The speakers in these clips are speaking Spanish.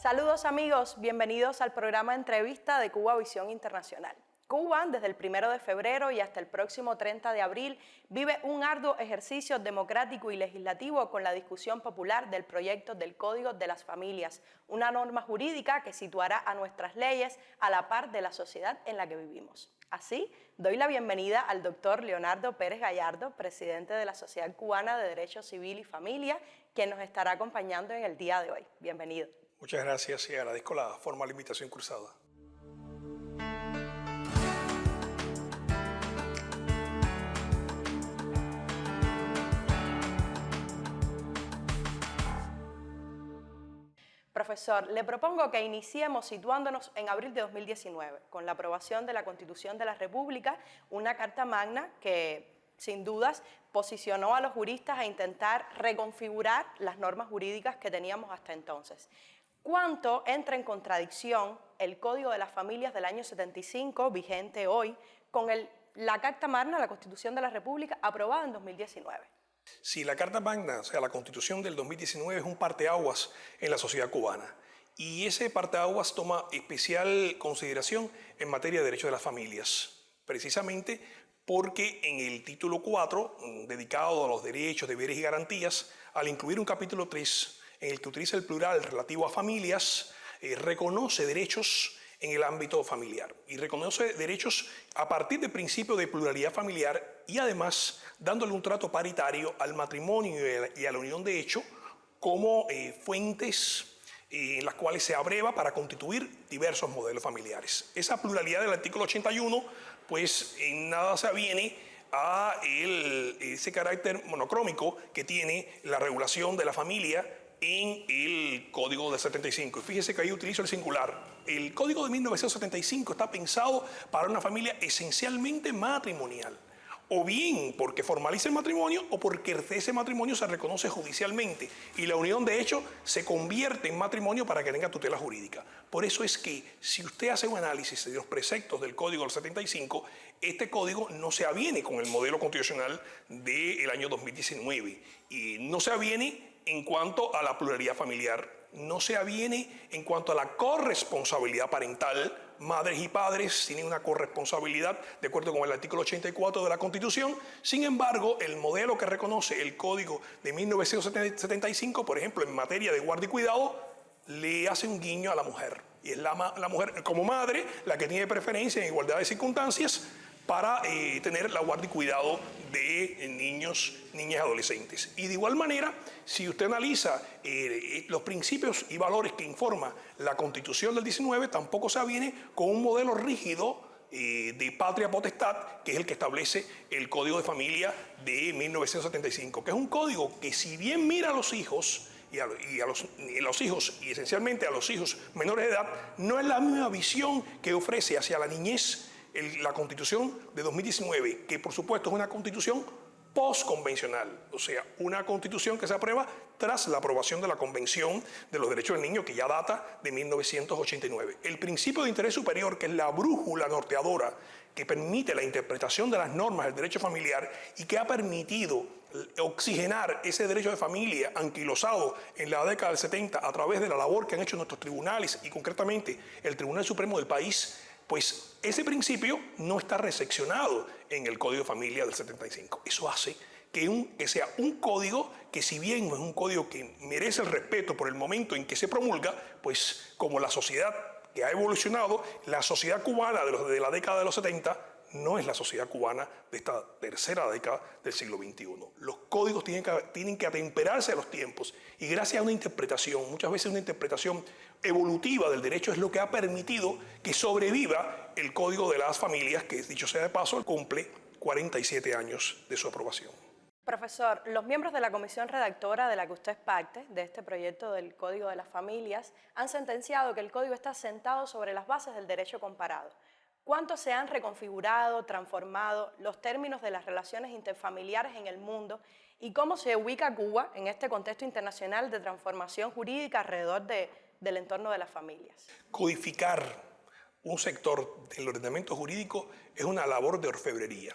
Saludos amigos, bienvenidos al programa de entrevista de Cuba Visión Internacional. Cuba, desde el 1 de febrero y hasta el próximo 30 de abril, vive un arduo ejercicio democrático y legislativo con la discusión popular del proyecto del Código de las Familias, una norma jurídica que situará a nuestras leyes a la par de la sociedad en la que vivimos. Así, doy la bienvenida al doctor Leonardo Pérez Gallardo, presidente de la Sociedad Cubana de Derecho Civil y Familia, quien nos estará acompañando en el día de hoy. Bienvenido. Muchas gracias y agradezco la formal invitación cruzada. Profesor, le propongo que iniciemos situándonos en abril de 2019, con la aprobación de la Constitución de la República, una carta magna que, sin dudas, posicionó a los juristas a intentar reconfigurar las normas jurídicas que teníamos hasta entonces. ¿Cuánto entra en contradicción el Código de las Familias del año 75, vigente hoy, con la Carta Magna, la Constitución de la República, aprobada en 2019? Sí, la Carta Magna, o sea, la Constitución del 2019 es un parteaguas en la sociedad cubana. Y ese parteaguas toma especial consideración en materia de derechos de las familias, precisamente porque en el título 4, dedicado a los derechos, deberes y garantías, al incluir un capítulo 3 en el que utiliza el plural relativo a familias, reconoce derechos en el ámbito familiar y reconoce derechos a partir del principio de pluralidad familiar y además dándole un trato paritario al matrimonio y a la unión de hecho como fuentes en las cuales se abreva para constituir diversos modelos familiares. Esa pluralidad del artículo 81 pues en nada se aviene a ese carácter monocrómico que tiene la regulación de la familia en el Código del 75. Fíjese que ahí utilizo el singular. El Código de 1975 está pensado para una familia esencialmente matrimonial, o bien porque formaliza el matrimonio o porque ese matrimonio se reconoce judicialmente y la unión de hecho se convierte en matrimonio para que tenga tutela jurídica. Por eso es que si usted hace un análisis de los preceptos del Código del 75, este código no se aviene con el modelo constitucional del año 2019 y no se aviene en cuanto a la pluralidad familiar, no se aviene en cuanto a la corresponsabilidad parental. Madres y padres tienen una corresponsabilidad de acuerdo con el artículo 84 de la Constitución. Sin embargo, el modelo que reconoce el Código de 1975, por ejemplo, en materia de guardia y cuidado, le hace un guiño a la mujer. Y es la mujer como madre la que tiene preferencia en igualdad de circunstancias para tener la guardia y cuidado de niños, niñas y adolescentes. Y de igual manera, si usted analiza los principios y valores que informa la Constitución del 19, tampoco se aviene con un modelo rígido de patria potestad, que es el que establece el Código de Familia de 1975, que es un código que si bien mira a los hijos, y los hijos, y esencialmente a los hijos menores de edad, no es la misma visión que ofrece hacia la niñez la Constitución de 2019, que por supuesto es una Constitución postconvencional, o sea, una Constitución que se aprueba tras la aprobación de la Convención de los Derechos del Niño, que ya data de 1989. El principio de interés superior, que es la brújula norteadora que permite la interpretación de las normas del derecho familiar y que ha permitido oxigenar ese derecho de familia anquilosado en la década del 70 a través de la labor que han hecho nuestros tribunales y concretamente el Tribunal Supremo del país, pues ese principio no está reseccionado en el Código de Familia del 75. Eso hace que sea un código que, si bien no es un código que merece el respeto por el momento en que se promulga, pues como la sociedad que ha evolucionado, la sociedad cubana de la década de los 70 no es la sociedad cubana de esta tercera década del siglo XXI. Los códigos tienen que atemperarse a los tiempos y gracias a una interpretación, muchas veces una interpretación evolutiva del derecho, es lo que ha permitido que sobreviva el Código de las Familias, que dicho sea de paso, cumple 47 años de su aprobación. Profesor, los miembros de la comisión redactora de la que usted es parte, de este proyecto del Código de las Familias, han sentenciado que el Código está sentado sobre las bases del derecho comparado. ¿Cuánto se han reconfigurado, transformado los términos de las relaciones interfamiliares en el mundo y cómo se ubica Cuba en este contexto internacional de transformación jurídica alrededor del entorno de las familias? Codificar un sector del ordenamiento jurídico es una labor de orfebrería.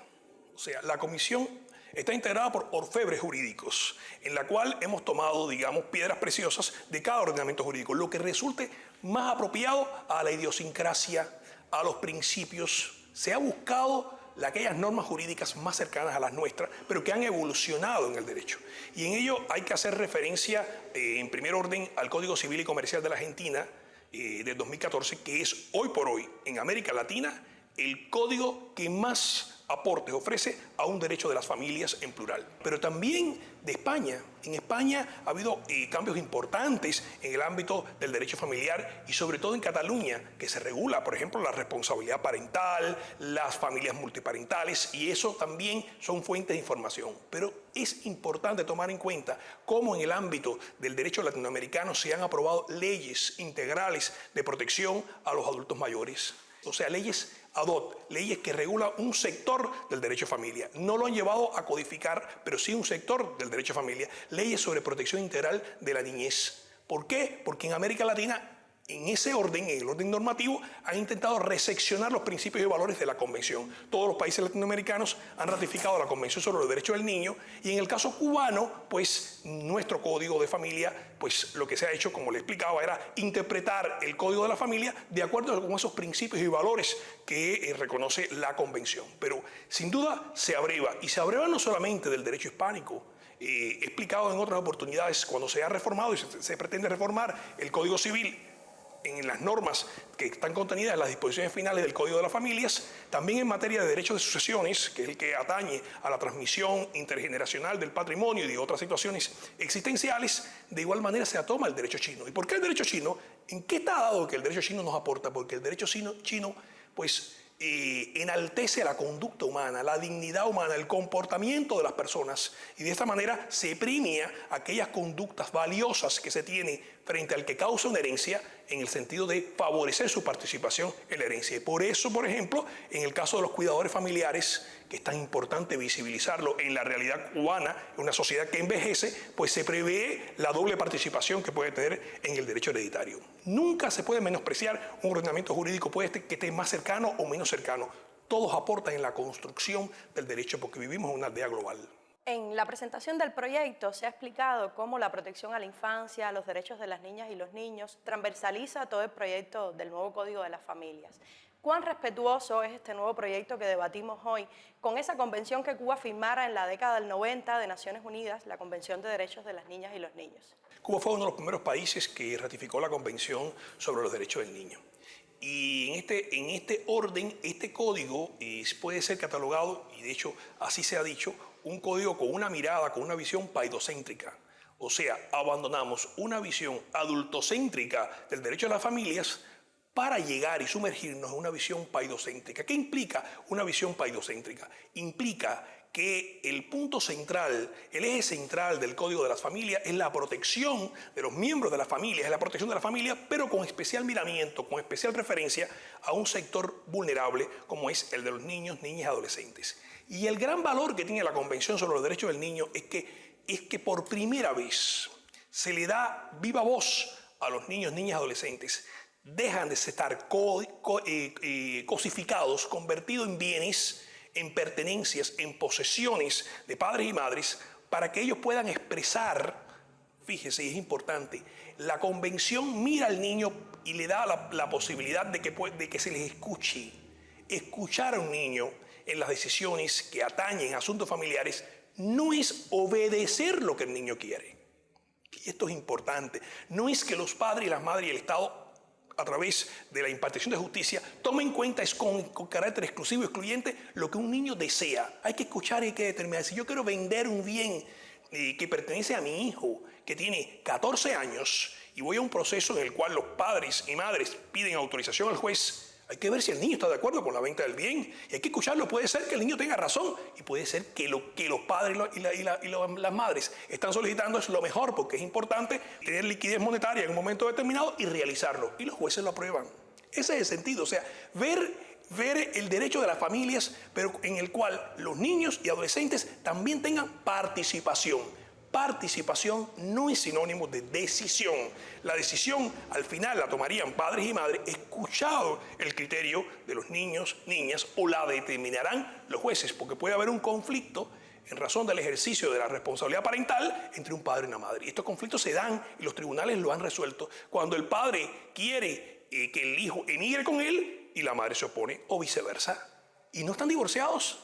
O sea, la comisión está integrada por orfebres jurídicos, en la cual hemos tomado, digamos, piedras preciosas de cada ordenamiento jurídico, lo que resulte más apropiado a la idiosincrasia, a los principios. Se ha buscado aquellas normas jurídicas más cercanas a las nuestras, pero que han evolucionado en el derecho. Y en ello hay que hacer referencia, en primer orden, al Código Civil y Comercial de la Argentina, de 2014, que es hoy por hoy, en América Latina, el código que más aportes ofrece a un derecho de las familias en plural. Pero también de España. En España ha habido cambios importantes en el ámbito del derecho familiar y sobre todo en Cataluña, que se regula, por ejemplo, la responsabilidad parental, las familias multiparentales, y eso también son fuentes de información. Pero es importante tomar en cuenta cómo en el ámbito del derecho latinoamericano se han aprobado leyes integrales de protección a los adultos mayores. O sea, leyes ad hoc, leyes que regulan un sector del derecho a familia. No lo han llevado a codificar, pero sí un sector del derecho a familia. Leyes sobre protección integral de la niñez. ¿Por qué? Porque en América Latina, en ese orden, en el orden normativo, han intentado reseccionar los principios y valores de la Convención. Todos los países latinoamericanos han ratificado la Convención sobre los Derechos del Niño y en el caso cubano, pues nuestro Código de Familia, pues lo que se ha hecho, como le explicaba, era interpretar el Código de la Familia de acuerdo con esos principios y valores que reconoce la Convención. Pero sin duda se abreva, y se abreva no solamente del derecho hispánico. He explicado en otras oportunidades cuando se ha reformado y se pretende reformar el Código Civil en las normas que están contenidas en las disposiciones finales del Código de las Familias, también en materia de derechos de sucesiones, que es el que atañe a la transmisión intergeneracional del patrimonio y de otras situaciones existenciales, de igual manera se toma el derecho chino. ¿Y por qué el derecho chino? ¿En qué está dado que el derecho chino nos aporta? Porque el derecho chino pues, enaltece la conducta humana, la dignidad humana, el comportamiento de las personas, y de esta manera se premia aquellas conductas valiosas que se tiene frente al que causa una herencia, en el sentido de favorecer su participación en la herencia. Y por eso, por ejemplo, en el caso de los cuidadores familiares, que es tan importante visibilizarlo en la realidad cubana, en una sociedad que envejece, pues se prevé la doble participación que puede tener en el derecho hereditario. Nunca se puede menospreciar un ordenamiento jurídico, puede que esté más cercano o menos cercano. Todos aportan en la construcción del derecho porque vivimos en una aldea global. En la presentación del proyecto se ha explicado cómo la protección a la infancia, los derechos de las niñas y los niños, transversaliza todo el proyecto del nuevo Código de las Familias. ¿Cuán respetuoso es este nuevo proyecto que debatimos hoy con esa convención que Cuba firmara en la década del 90 de Naciones Unidas, la Convención de Derechos de las Niñas y los Niños? Cuba fue uno de los primeros países que ratificó la Convención sobre los Derechos del Niño. Y en este orden, este código puede ser catalogado, y de hecho así se ha dicho, un código con una mirada, con una visión paidocéntrica. O sea, abandonamos una visión adultocéntrica del derecho de las familias para llegar y sumergirnos en una visión paidocéntrica. ¿Qué implica una visión paidocéntrica? Implica que el punto central, el eje central del Código de las Familias es la protección de los miembros de las familias, es la protección de la familia, pero con especial miramiento, con especial referencia a un sector vulnerable como es el de los niños, niñas y adolescentes. Y el gran valor que tiene la Convención sobre los Derechos del Niño es que por primera vez se le da viva voz a los niños, niñas y adolescentes. Dejan de estar cosificados, convertidos en bienes, en pertenencias, en posesiones de padres y madres, para que ellos puedan expresar, fíjese, es importante, la Convención mira al niño y le da la posibilidad de que se les escuche. Escuchar a un niño en las decisiones que atañen a asuntos familiares no es obedecer lo que el niño quiere. Y esto es importante. No es que los padres y las madres y el Estado, a través de la impartición de justicia, tomen en cuenta con carácter exclusivo y excluyente lo que un niño desea. Hay que escuchar y hay que determinar. Si yo quiero vender un bien que pertenece a mi hijo, que tiene 14 años, y voy a un proceso en el cual los padres y madres piden autorización al juez, hay que ver si el niño está de acuerdo con la venta del bien. Y hay que escucharlo. Puede ser que el niño tenga razón y puede ser que lo que los padres y las madres están solicitando es lo mejor, porque es importante tener liquidez monetaria en un momento determinado y realizarlo. Y los jueces lo aprueban. Ese es el sentido. O sea, ver el derecho de las familias, pero en el cual los niños y adolescentes también tengan participación. Participación no es sinónimo de decisión. La decisión al final la tomarían padres y madres, escuchado el criterio de los niños, niñas, o la determinarán los jueces, porque puede haber un conflicto en razón del ejercicio de la responsabilidad parental entre un padre y una madre. Y estos conflictos se dan, y los tribunales lo han resuelto, cuando el padre quiere que el hijo emigre con él y la madre se opone, o viceversa. Y no están divorciados.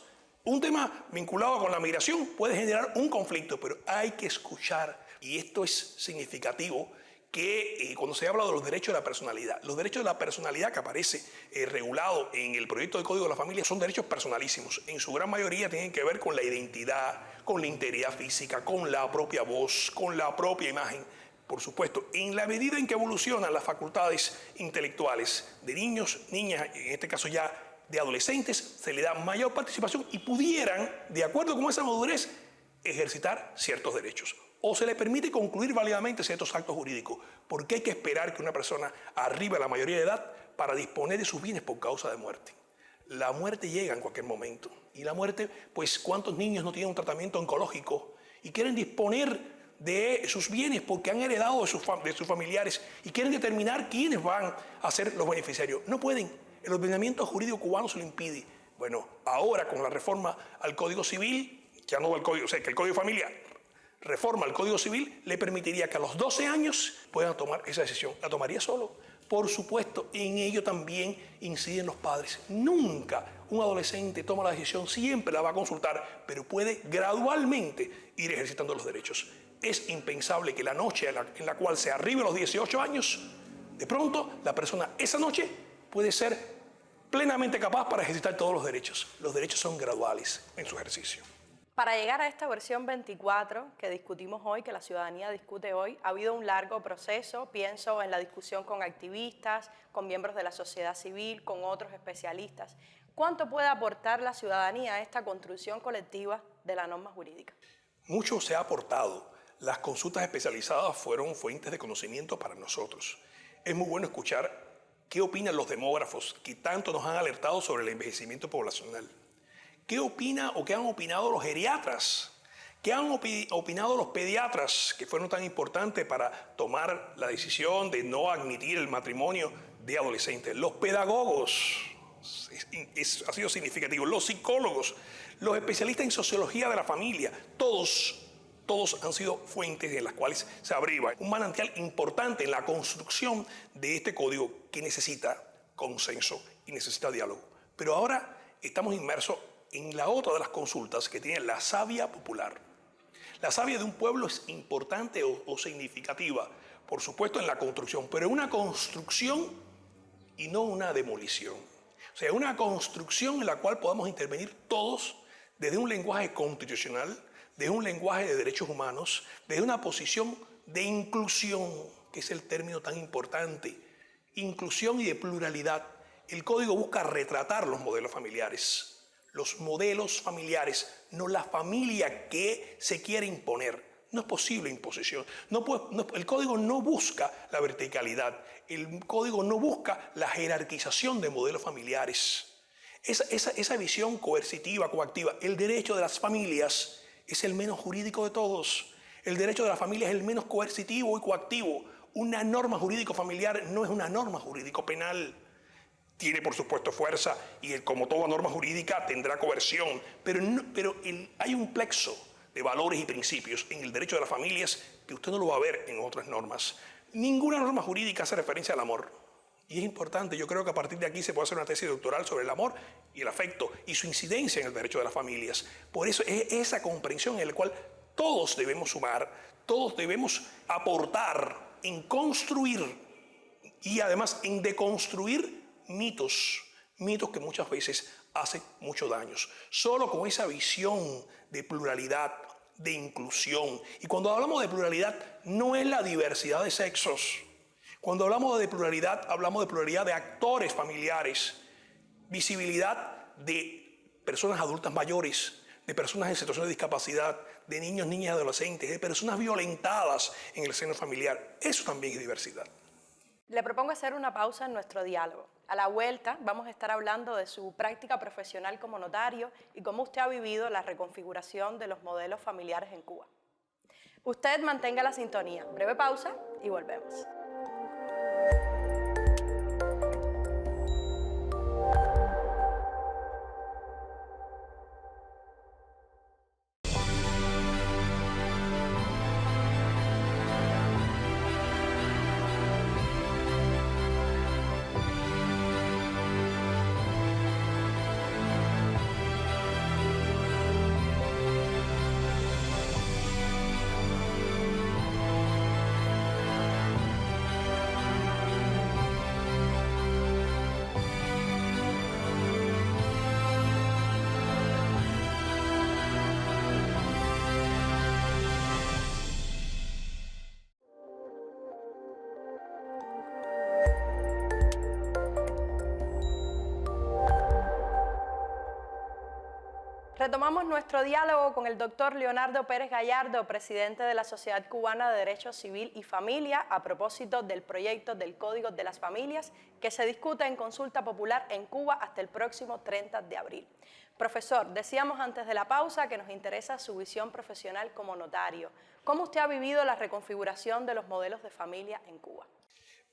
Un tema vinculado con la migración puede generar un conflicto, pero hay que escuchar. Y esto es significativo, que cuando se habla de los derechos de la personalidad, los derechos de la personalidad que aparece regulado en el proyecto de Código de la Familia son derechos personalísimos. En su gran mayoría tienen que ver con la identidad, con la integridad física, con la propia voz, con la propia imagen. Por supuesto, en la medida en que evolucionan las facultades intelectuales de niños, niñas, en este caso ya de adolescentes, se le da mayor participación y pudieran, de acuerdo con esa madurez, ejercitar ciertos derechos. O se le permite concluir válidamente ciertos actos jurídicos, porque hay que esperar que una persona arribe a la mayoría de edad para disponer de sus bienes por causa de muerte. La muerte llega en cualquier momento. Y la muerte, pues, ¿cuántos niños no tienen un tratamiento oncológico y quieren disponer de sus bienes porque han heredado de sus familiares y quieren determinar quiénes van a ser los beneficiarios? No pueden. El ordenamiento jurídico cubano se lo impide. Bueno, ahora con la reforma al Código Civil, ya no al Código, o sea, que el Código de Familia reforma al Código Civil, le permitiría que a los 12 años puedan tomar esa decisión. La tomaría solo. Por supuesto, en ello también inciden los padres. Nunca un adolescente toma la decisión, siempre la va a consultar, pero puede gradualmente ir ejercitando los derechos. Es impensable que la noche en la cual se arribe a los 18 años, de pronto la persona esa noche puede ser plenamente capaz para ejercitar todos los derechos. Los derechos son graduales en su ejercicio. Para llegar a esta versión 24 que discutimos hoy, que la ciudadanía discute hoy, ha habido un largo proceso. Pienso en la discusión con activistas, con miembros de la sociedad civil, con otros especialistas. ¿Cuánto puede aportar la ciudadanía a esta construcción colectiva de la norma jurídica? Mucho se ha aportado. Las consultas especializadas fueron fuentes de conocimiento para nosotros. Es muy bueno escuchar qué opinan los demógrafos que tanto nos han alertado sobre el envejecimiento poblacional. ¿Qué opina o qué han opinado los geriatras? ¿Qué han opinado los pediatras, que fueron tan importantes para tomar la decisión de no admitir el matrimonio de adolescentes? Los pedagogos, ha sido significativo. Los psicólogos, los especialistas en sociología de la familia, todos han sido fuentes en las cuales se abriva un manantial importante en la construcción de este código que necesita consenso y necesita diálogo. Pero ahora estamos inmersos en la otra de las consultas que tiene la savia popular. La savia de un pueblo es importante o significativa, por supuesto en la construcción, pero una construcción y no una demolición. O sea, una construcción en la cual podamos intervenir todos desde un lenguaje constitucional, desde un lenguaje de derechos humanos, desde una posición de inclusión, que es el término tan importante, inclusión y de pluralidad. El código busca retratar los modelos familiares. Los modelos familiares, no la familia que se quiere imponer. No es posible imposición. El código no busca la verticalidad. El código no busca la jerarquización de modelos familiares. Esa visión coercitiva, coactiva. El derecho de las familias es el menos jurídico de todos. El derecho de la familia es el menos coercitivo y coactivo. Una norma jurídico familiar no es una norma jurídico penal. Tiene, por supuesto, fuerza y, como toda norma jurídica, tendrá coerción. Pero hay un plexo de valores y principios en el derecho de las familias que usted no lo va a ver en otras normas. Ninguna norma jurídica hace referencia al amor. Y es importante, yo creo que a partir de aquí se puede hacer una tesis doctoral sobre el amor y el afecto y su incidencia en el derecho de las familias. Por eso es esa comprensión en la cual todos debemos sumar, todos debemos aportar en construir y además en deconstruir mitos que muchas veces hacen mucho daño. Solo con esa visión de pluralidad, de inclusión. Y cuando hablamos de pluralidad, no es la diversidad de sexos. Cuando hablamos de pluralidad de actores familiares, visibilidad de personas adultas mayores, de personas en situación de discapacidad, de niños, niñas y adolescentes, de personas violentadas en el seno familiar. Eso también es diversidad. Le propongo hacer una pausa en nuestro diálogo. A la vuelta vamos a estar hablando de su práctica profesional como notario y cómo usted ha vivido la reconfiguración de los modelos familiares en Cuba. Usted mantenga la sintonía. Breve pausa y volvemos. Retomamos nuestro diálogo con el doctor Leonardo Pérez Gallardo, presidente de la Sociedad Cubana de Derecho Civil y Familia, a propósito del proyecto del Código de las Familias que se discute en consulta popular en Cuba hasta el próximo 30 de abril. Profesor, decíamos antes de la pausa que nos interesa su visión profesional como notario. ¿Cómo usted ha vivido la reconfiguración de los modelos de familia en Cuba?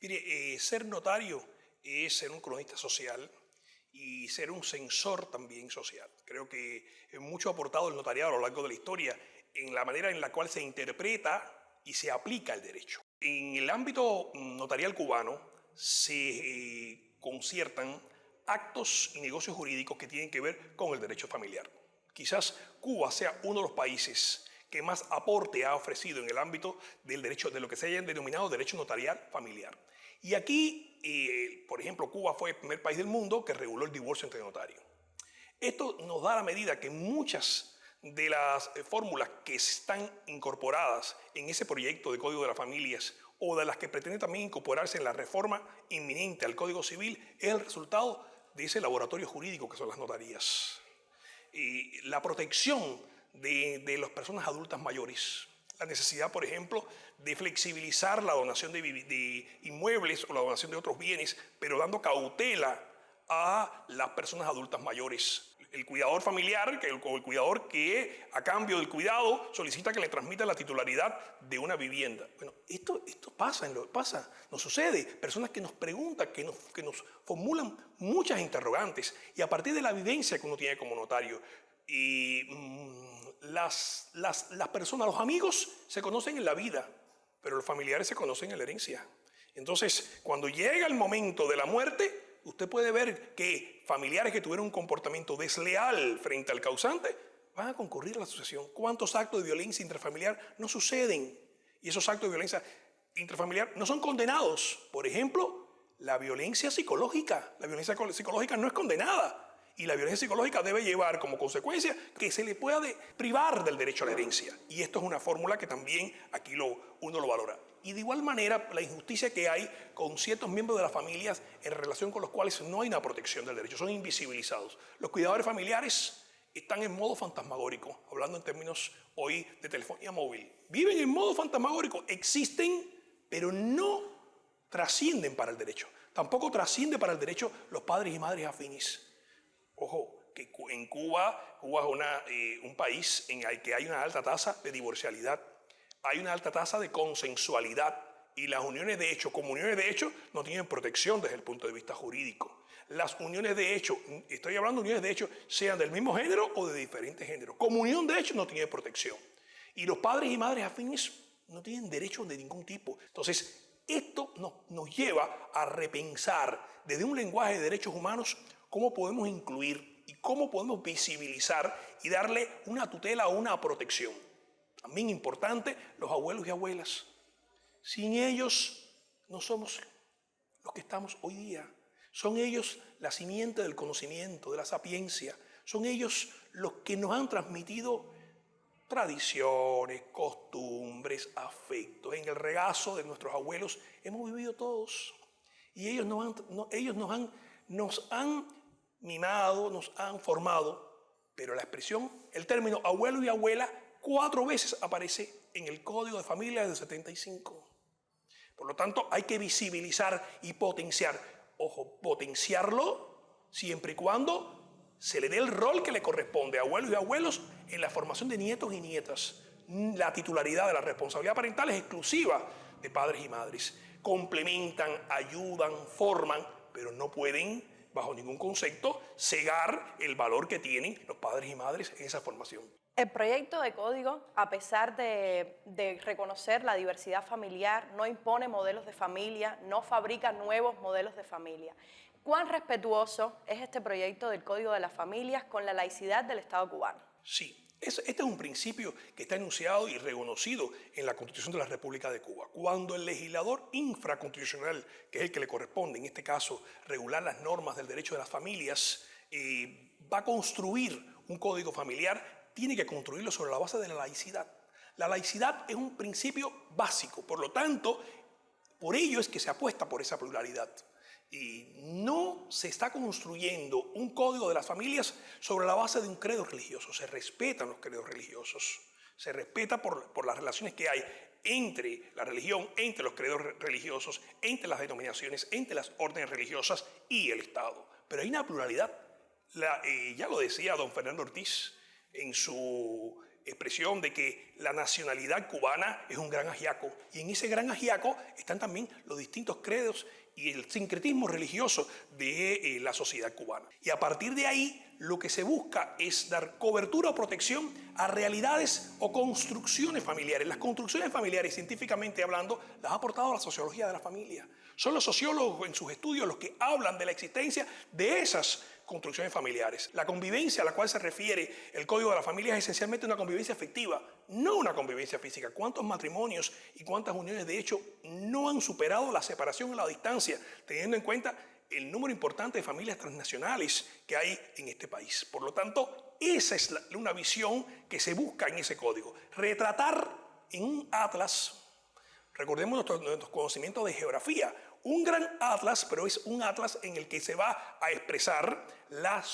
Mire, ser notario es ser un cronista social y ser un censor también social. Creo que mucho ha aportado el notariado a lo largo de la historia en la manera en la cual se interpreta y se aplica el derecho. En el ámbito notarial cubano se conciertan actos y negocios jurídicos que tienen que ver con el derecho familiar. Quizás Cuba sea uno de los países que más aporte ha ofrecido en el ámbito del derecho, de lo que se haya denominado derecho notarial familiar. Y aquí, por ejemplo, Cuba fue el primer país del mundo que reguló el divorcio entre notarios. Esto nos da la medida que muchas de las fórmulas que están incorporadas en ese proyecto de Código de las Familias o de las que pretende también incorporarse en la reforma inminente al Código Civil es el resultado de ese laboratorio jurídico que son las notarías. La protección de las personas adultas mayores. La necesidad, por ejemplo, de flexibilizar la donación de inmuebles o la donación de otros bienes, pero dando cautela a las personas adultas mayores. El cuidador familiar, o el cuidador que a cambio del cuidado solicita que le transmita la titularidad de una vivienda. Bueno, esto pasa, nos sucede. Personas que nos preguntan, que nos formulan muchas interrogantes y a partir de la vivencia que uno tiene como notario. Y las personas, los amigos se conocen en la vida, pero los familiares se conocen en la herencia. Entonces, cuando llega el momento de la muerte, usted puede ver que familiares que tuvieron un comportamiento desleal frente al causante van a concurrir a la sucesión. ¿Cuántos actos de violencia intrafamiliar no suceden? Y esos actos de violencia intrafamiliar no son condenados. Por ejemplo, la violencia psicológica. La violencia psicológica no es condenada. Y la violencia psicológica debe llevar como consecuencia que se le pueda privar del derecho a la herencia. Y esto es una fórmula que también aquí uno lo valora. Y de igual manera, la injusticia que hay con ciertos miembros de las familias en relación con los cuales no hay una protección del derecho, son invisibilizados. Los cuidadores familiares están en modo fantasmagórico, hablando en términos hoy de telefonía móvil. Viven en modo fantasmagórico, existen, pero no trascienden para el derecho. Tampoco trasciende para el derecho los padres y madres afines. Ojo, que en Cuba es un país en el que hay una alta tasa de divorcialidad, hay una alta tasa de consensualidad y las uniones de hecho, como uniones de hecho, no tienen protección desde el punto de vista jurídico. Las uniones de hecho, estoy hablando de uniones de hecho, sean del mismo género o de diferentes géneros. Como unión de hecho no tiene protección. Y los padres y madres afines no tienen derechos de ningún tipo. Entonces, esto nos lleva a repensar desde un lenguaje de derechos humanos cómo podemos incluir y cómo podemos visibilizar y darle una tutela o una protección. También importante, los abuelos y abuelas. Sin ellos no somos los que estamos hoy día. Son ellos la simiente del conocimiento, de la sapiencia. Son ellos los que nos han transmitido tradiciones, costumbres, afectos. En el regazo de nuestros abuelos hemos vivido todos. Y ellos nos han mimado, nos han formado, pero la expresión, el término abuelo y abuela, 4 veces aparece en el Código de Familia del 75. Por lo tanto, hay que visibilizar y potenciar. Ojo, potenciarlo siempre y cuando se le dé el rol que le corresponde a abuelos y abuelos en la formación de nietos y nietas. La titularidad de la responsabilidad parental es exclusiva de padres y madres. Complementan, ayudan, forman, pero no pueden, bajo ningún concepto, cegar el valor que tienen los padres y madres en esa formación. El proyecto de código, a pesar de reconocer la diversidad familiar, no impone modelos de familia, no fabrica nuevos modelos de familia. ¿Cuán respetuoso es este proyecto del Código de las Familias con la laicidad del Estado cubano? Sí. Este es un principio que está enunciado y reconocido en la Constitución de la República de Cuba. Cuando el legislador infraconstitucional, que es el que le corresponde, en este caso, regular las normas del derecho de las familias, va a construir un código familiar, tiene que construirlo sobre la base de la laicidad. La laicidad es un principio básico, por lo tanto, por ello es que se apuesta por esa pluralidad. Y no se está construyendo un código de las familias sobre la base de un credo religioso. Se respetan los credos religiosos. Se respeta por las relaciones que hay entre la religión, entre los credos religiosos, entre las denominaciones, entre las órdenes religiosas y el Estado. Pero hay una pluralidad. Ya lo decía don Fernando Ortiz en su expresión de que la nacionalidad cubana es un gran ajiaco. Y en ese gran ajiaco están también los distintos credos y el sincretismo religioso de la sociedad cubana. Y a partir de ahí, lo que se busca es dar cobertura o protección a realidades o construcciones familiares. Las construcciones familiares, científicamente hablando, las ha aportado la sociología de la familia. Son los sociólogos en sus estudios los que hablan de la existencia de esas construcciones familiares. La convivencia a la cual se refiere el Código de la Familia es esencialmente una convivencia afectiva, no una convivencia física. ¿Cuántos matrimonios y cuántas uniones de hecho no han superado la separación a la distancia, teniendo en cuenta el número importante de familias transnacionales que hay en este país? Por lo tanto, esa es una visión que se busca en ese código. Retratar en un atlas, recordemos nuestros conocimientos de geografía, un gran atlas, pero es un atlas en el que se va a expresar la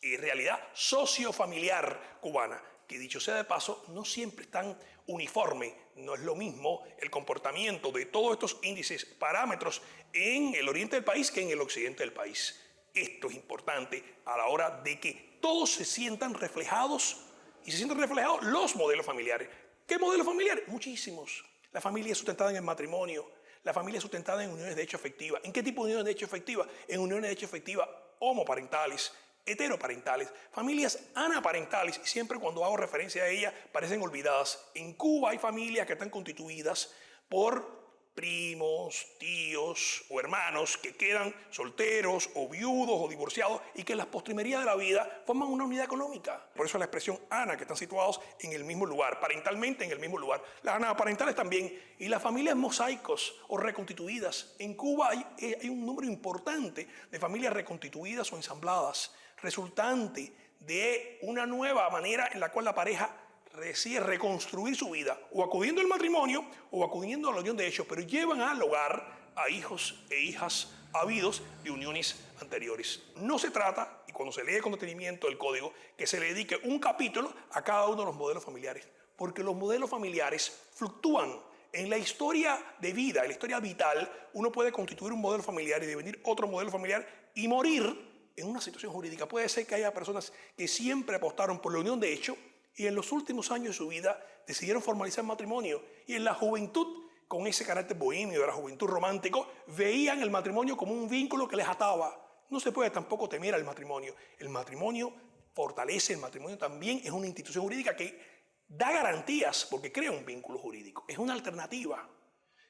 realidad sociofamiliar cubana, que dicho sea de paso, no siempre es tan uniforme, no es lo mismo el comportamiento de todos estos índices, parámetros en el oriente del país que en el occidente del país. Esto es importante a la hora de que todos se sientan reflejados y se sientan reflejados los modelos familiares. ¿Qué modelos familiares? Muchísimos. La familia sustentada en el matrimonio, la familia sustentada en uniones de hecho efectiva. ¿En qué tipo de uniones de hecho efectiva? En uniones de hecho efectiva homoparentales, heteroparentales, familias anaparentales, y siempre cuando hago referencia a ellas parecen olvidadas. En Cuba hay familias que están constituidas por primos, tíos o hermanos que quedan solteros o viudos o divorciados y que en las postrimerías de la vida forman una unidad económica. Por eso la expresión ana, que están situados en el mismo lugar, parentalmente en el mismo lugar. Las anaparentales también. Y las familias mosaicos o reconstituidas. En Cuba hay un número importante de familias reconstituidas o ensambladas, resultante de una nueva manera en la cual la pareja decide reconstruir su vida, o acudiendo al matrimonio o acudiendo a la unión de hecho, pero llevan al hogar a hijos e hijas habidos de uniones anteriores. No se trata, y cuando se lee con detenimiento el código, que se le dedique un capítulo a cada uno de los modelos familiares, porque los modelos familiares fluctúan. En la historia de vida, en la historia vital, uno puede constituir un modelo familiar y devenir otro modelo familiar y morir en una situación jurídica. Puede ser que haya personas que siempre apostaron por la unión de hecho y en los últimos años de su vida decidieron formalizar matrimonio. Y en la juventud, con ese carácter bohemio de la juventud romántico, veían el matrimonio como un vínculo que les ataba. No se puede tampoco temer al matrimonio. El matrimonio fortalece, el matrimonio también es una institución jurídica que da garantías porque crea un vínculo jurídico. Es una alternativa.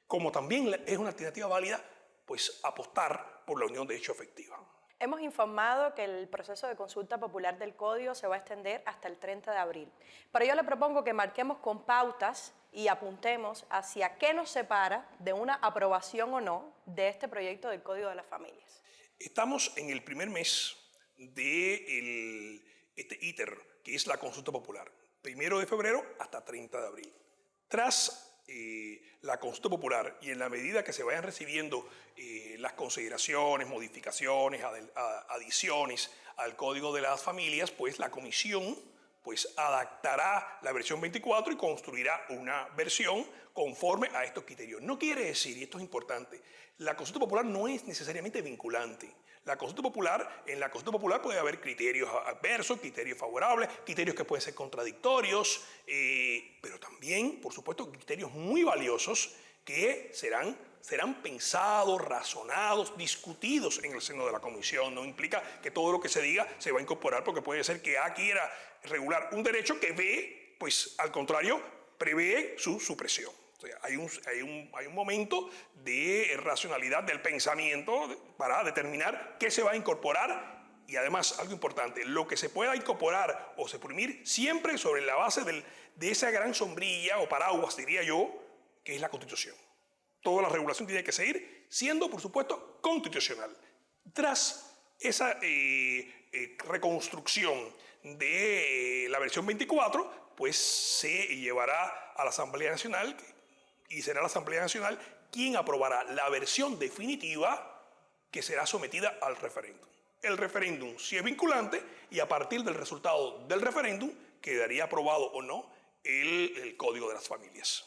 Como también es una alternativa válida, pues apostar por la unión de hecho efectiva. Hemos informado que el proceso de consulta popular del Código se va a extender hasta el 30 de abril. Pero yo le propongo que marquemos con pautas y apuntemos hacia qué nos separa de una aprobación o no de este proyecto del Código de las Familias. Estamos en el primer mes de este íter, que es la consulta popular. 1 de febrero hasta 30 de abril. Tras la consulta popular y en la medida que se vayan recibiendo las consideraciones, modificaciones, adiciones al Código de las Familias, pues la comisión pues adaptará la versión 24 y construirá una versión conforme a estos criterios. No quiere decir, y esto es importante, la consulta popular no es necesariamente vinculante. En la consulta popular puede haber criterios adversos, criterios favorables, criterios que pueden ser contradictorios, pero también, por supuesto, criterios muy valiosos que serán pensados, razonados, discutidos en el seno de la comisión. No implica que todo lo que se diga se va a incorporar, porque puede ser que A quiera regular un derecho que B, pues al contrario, prevé su supresión. O sea, hay un momento de racionalidad del pensamiento para determinar qué se va a incorporar y además, algo importante, lo que se pueda incorporar o suprimir siempre sobre la base de esa gran sombrilla o paraguas, diría yo, que es la Constitución. Toda la regulación tiene que seguir siendo, por supuesto, constitucional. Tras esa reconstrucción de la versión 24, pues se llevará a la Asamblea Nacional y será la Asamblea Nacional quien aprobará la versión definitiva que será sometida al referéndum. El referéndum sí es vinculante y a partir del resultado del referéndum quedaría aprobado o no el Código de las Familias.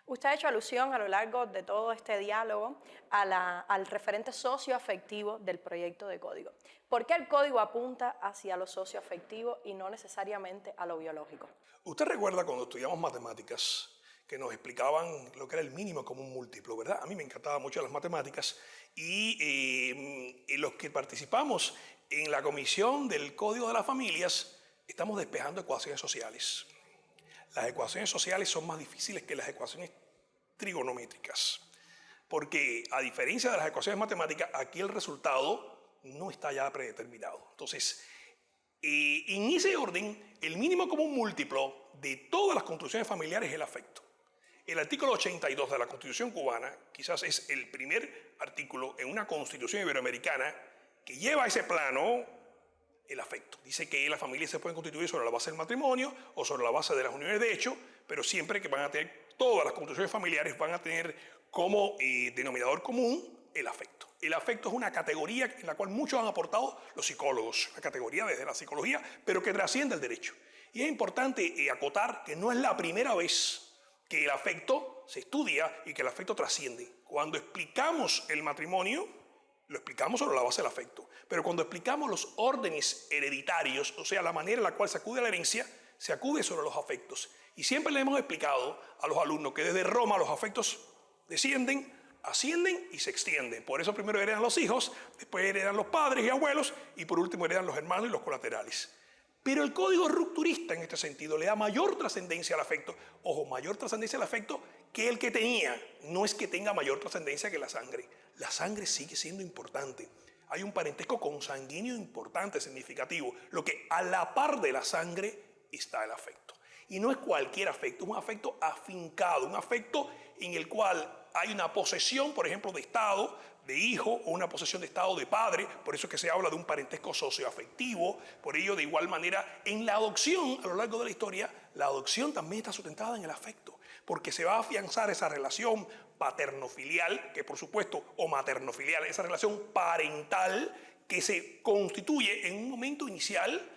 Usted ha hecho alusión a lo largo de todo este diálogo al referente socioafectivo del proyecto de código. ¿Por qué el código apunta hacia lo socioafectivo y no necesariamente a lo biológico? Usted recuerda cuando estudiamos matemáticas que nos explicaban lo que era el mínimo común múltiplo, ¿verdad? A mí me encantaban mucho las matemáticas y los que participamos en la comisión del Código de las Familias estamos despejando ecuaciones sociales. Las ecuaciones sociales son más difíciles que las ecuaciones trigonométricas, porque a diferencia de las ecuaciones matemáticas, aquí el resultado no está ya predeterminado. Entonces, en ese orden, el mínimo común múltiplo de todas las construcciones familiares es el afecto. El artículo 82 de la Constitución cubana quizás es el primer artículo en una constitución iberoamericana que lleva a ese plano el afecto. Dice que las familias se pueden constituir sobre la base del matrimonio o sobre la base de las uniones de hecho, pero siempre que van a tener, todas las construcciones familiares van a tener como denominador común el afecto. El afecto es una categoría en la cual muchos han aportado los psicólogos, una categoría desde la psicología, pero que trasciende el derecho. Y es importante acotar que no es la primera vez que el afecto se estudia y que el afecto trasciende. Cuando explicamos el matrimonio, lo explicamos sobre la base del afecto. Pero cuando explicamos los órdenes hereditarios, o sea, la manera en la cual se acude a la herencia, se acude sobre los afectos. Y siempre le hemos explicado a los alumnos que desde Roma los afectos descienden, ascienden y se extienden. Por eso primero heredan los hijos, después heredan los padres y abuelos y por último heredan los hermanos y los colaterales. Pero el código rupturista en este sentido le da mayor trascendencia al afecto. Ojo, mayor trascendencia al afecto que el que tenía. No es que tenga mayor trascendencia que la sangre. La sangre sigue siendo importante. Hay un parentesco consanguíneo importante, significativo. Lo que a la par de la sangre está el afecto. Y no es cualquier afecto, es un afecto afincado, un afecto en el cual hay una posesión, por ejemplo, de estado, de hijo, o una posesión de estado de padre, por eso es que se habla de un parentesco socioafectivo. Por ello, de igual manera, en la adopción, a lo largo de la historia, la adopción también está sustentada en el afecto, porque se va a afianzar esa relación paternofilial, que por supuesto, o maternofilial, esa relación parental que se constituye en un momento inicial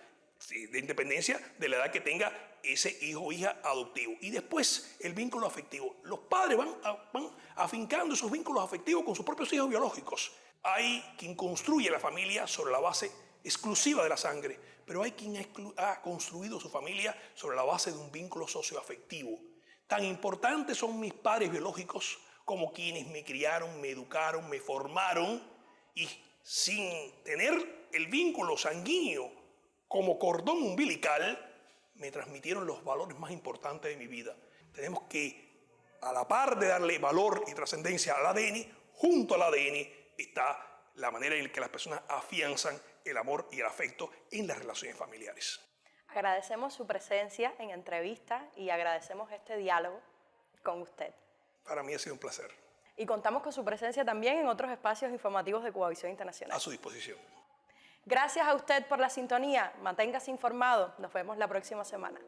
de independencia de la edad que tenga ese hijo o hija adoptivo. Y después el vínculo afectivo. Los padres van afincando esos vínculos afectivos con sus propios hijos biológicos. Hay quien construye la familia sobre la base exclusiva de la sangre, pero hay quien ha construido su familia sobre la base de un vínculo socioafectivo. Tan importantes son mis padres biológicos como quienes me criaron, me educaron, me formaron y sin tener el vínculo sanguíneo como cordón umbilical, me transmitieron los valores más importantes de mi vida. Tenemos que, a la par de darle valor y trascendencia al ADN, junto al ADN está la manera en que las personas afianzan el amor y el afecto en las relaciones familiares. Agradecemos su presencia en entrevista y agradecemos este diálogo con usted. Para mí ha sido un placer. Y contamos con su presencia también en otros espacios informativos de Cubavisión Internacional. A su disposición. Gracias a usted por la sintonía. Manténgase informado. Nos vemos la próxima semana.